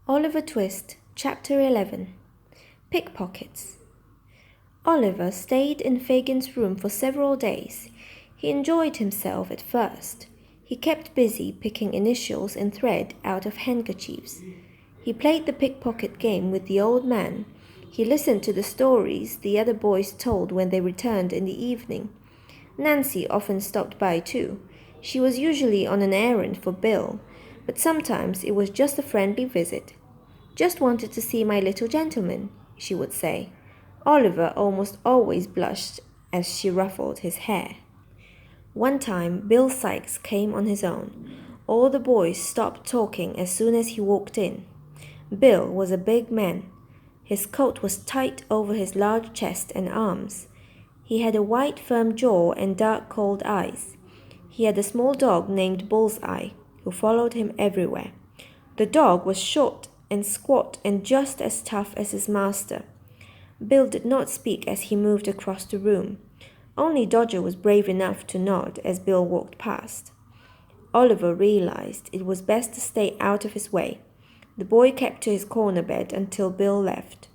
Oliver Twist, Chapter 11. Pickpockets. Oliver stayed in Fagin's room for several days. He enjoyed himself at first. He kept busy picking initials and thread out of handkerchiefs. He played the pickpocket game with the old man. He listened to the stories the other boys told when they returned in the evening. Nancy often stopped by too. She was usually on an errand for Bill, but sometimes it was just a friendly visit. "Just wanted to see my little gentleman," she would say. Oliver almost always blushed as she ruffled his hair. One time, Bill Sikes came on his own. All the boys stopped talking as soon as he walked in. Bill was a big man. His coat was tight over his large chest and arms. He had a white, firm jaw and dark, cold eyes. He had a small dog named Bullseye, who followed him everywhere. The dog was short and squat and just as tough as his master. Bill did not speak as he moved across the room. Only Dodger was brave enough to nod as Bill walked past. Oliver realized it was best to stay out of his way. The boy kept to his corner bed until Bill left.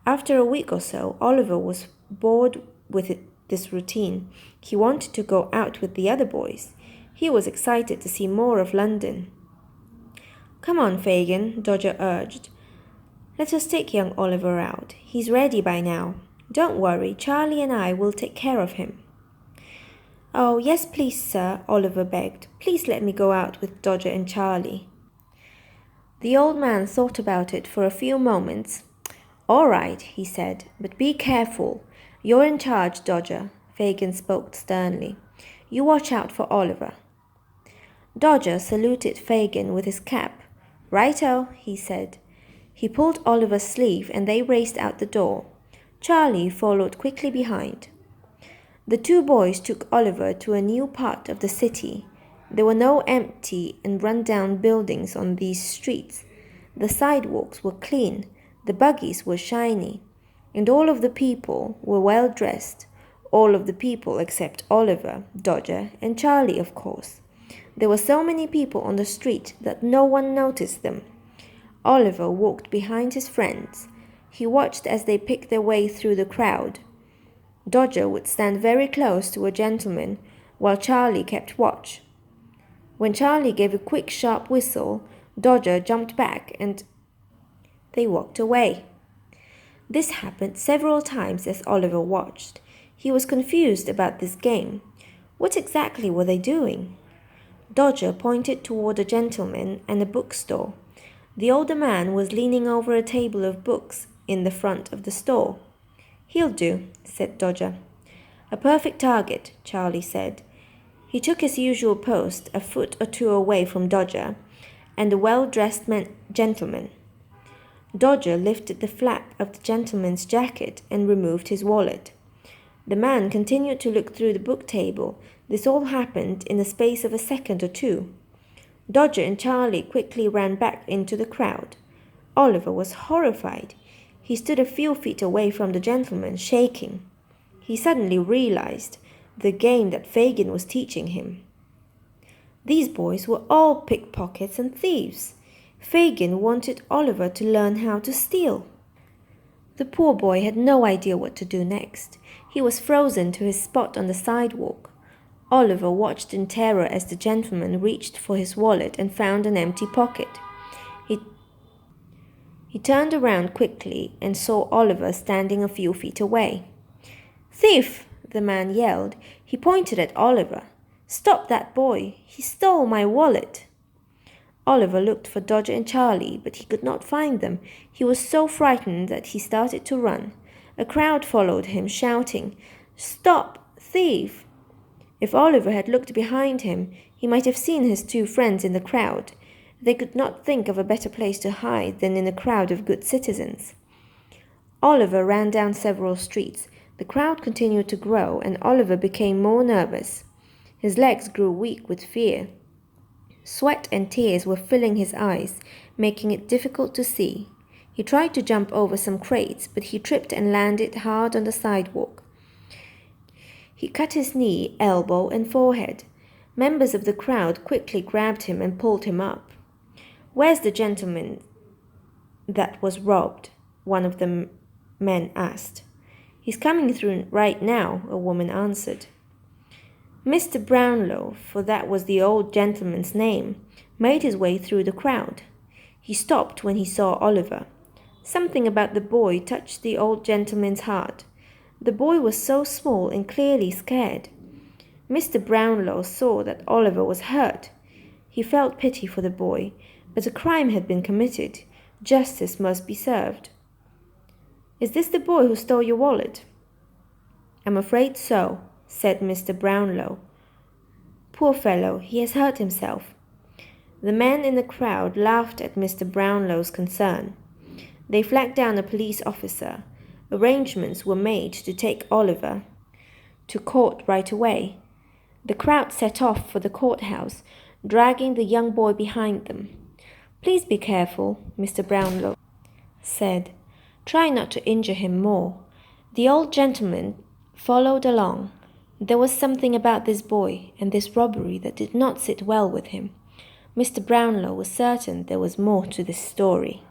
After a week or so, Oliver was bored with this routine. He wanted to go out with the other boys. He was excited to see more of London. "Come on, Fagin," Dodger urged. "Let us take young Oliver out. He's ready by now. Don't worry, Charlie and I will take care of him." "Oh, yes, please, sir," Oliver begged. "Please let me go out with Dodger and Charlie." The old man thought about it for a few moments. "All right," he said, "but be careful. You're in charge, Dodger," Fagin spoke sternly. "You watch out for Oliver." Dodger saluted Fagin with his cap. "Righto," he said. He pulled Oliver's sleeve and they raced out the door. Charlie followed quickly behind. The two boys took Oliver to a new part of the city. There were no empty and run-down buildings on these streets. The sidewalks were clean, the buggies were shiny, and all of the people were well dressed. All of the people except Oliver, Dodger, and Charlie, of course. There were so many people on the street that no one noticed them. Oliver walked behind his friends. He watched as they picked their way through the crowd. Dodger would stand very close to a gentleman while Charlie kept watch. When Charlie gave a quick, sharp whistle, Dodger jumped back and they walked away. This happened several times as Oliver watched. He was confused about this game. What exactly were they doing? Dodger pointed toward a gentleman and a bookstore. The older man was leaning over a table of books in the front of the store. "He'll do," said Dodger. "A perfect target," Charlie said. He took his usual post a foot or two away from Dodger and the well-dressed gentleman. Dodger lifted the flap of the gentleman's jacket and removed his wallet. The man continued to look through the book table. This all happened in the space of a second or two. Dodger and Charlie quickly ran back into the crowd. Oliver was horrified. He stood a few feet away from the gentleman, shaking. He suddenly realized the game that Fagin was teaching him. These boys were all pickpockets and thieves. Fagin wanted Oliver to learn how to steal. The poor boy had no idea what to do next. He was frozen to his spot on the sidewalk. Oliver watched in terror as the gentleman reached for his wallet and found an empty pocket. He turned around quickly and saw Oliver standing a few feet away. "Thief!" the man yelled. He pointed at Oliver. "Stop that boy! He stole my wallet!" Oliver looked for Dodger and Charlie, but he could not find them. He was so frightened that he started to run. A crowd followed him, shouting, "Stop! Thief!" If Oliver had looked behind him, he might have seen his two friends in the crowd. They could not think of a better place to hide than in a crowd of good citizens. Oliver ran down several streets. The crowd continued to grow, and Oliver became more nervous. His legs grew weak with fear. Sweat and tears were filling his eyes, making it difficult to see. He tried to jump over some crates, but he tripped and landed hard on the sidewalk. He cut his knee, elbow, and forehead. Members of the crowd quickly grabbed him and pulled him up. "Where's the gentleman?" that was robbed?" one of the men asked. "He's coming through right now," a woman answered. Mr. Brownlow, for that was the old gentleman's name, made his way through the crowd. He stopped when he saw Oliver. Something about the boy touched the old gentleman's heart. The boy was so small and clearly scared. Mr. Brownlow saw that Oliver was hurt. He felt pity for the boy, but a crime had been committed. Justice must be served. "Is this the boy who stole your wallet?" "I'm afraid so," said Mr. Brownlow. "Poor fellow, he has hurt himself." The men in the crowd laughed at Mr. Brownlow's concern. They flagged down a police officer. Arrangements were made to take Oliver to court right away. The crowd set off for the courthouse, dragging the young boy behind them. "Please be careful," Mr. Brownlow said. "Try not to injure him more." The old gentleman followed along. There was something about this boy and this robbery that did not sit well with him. Mr. Brownlow was certain there was more to this story.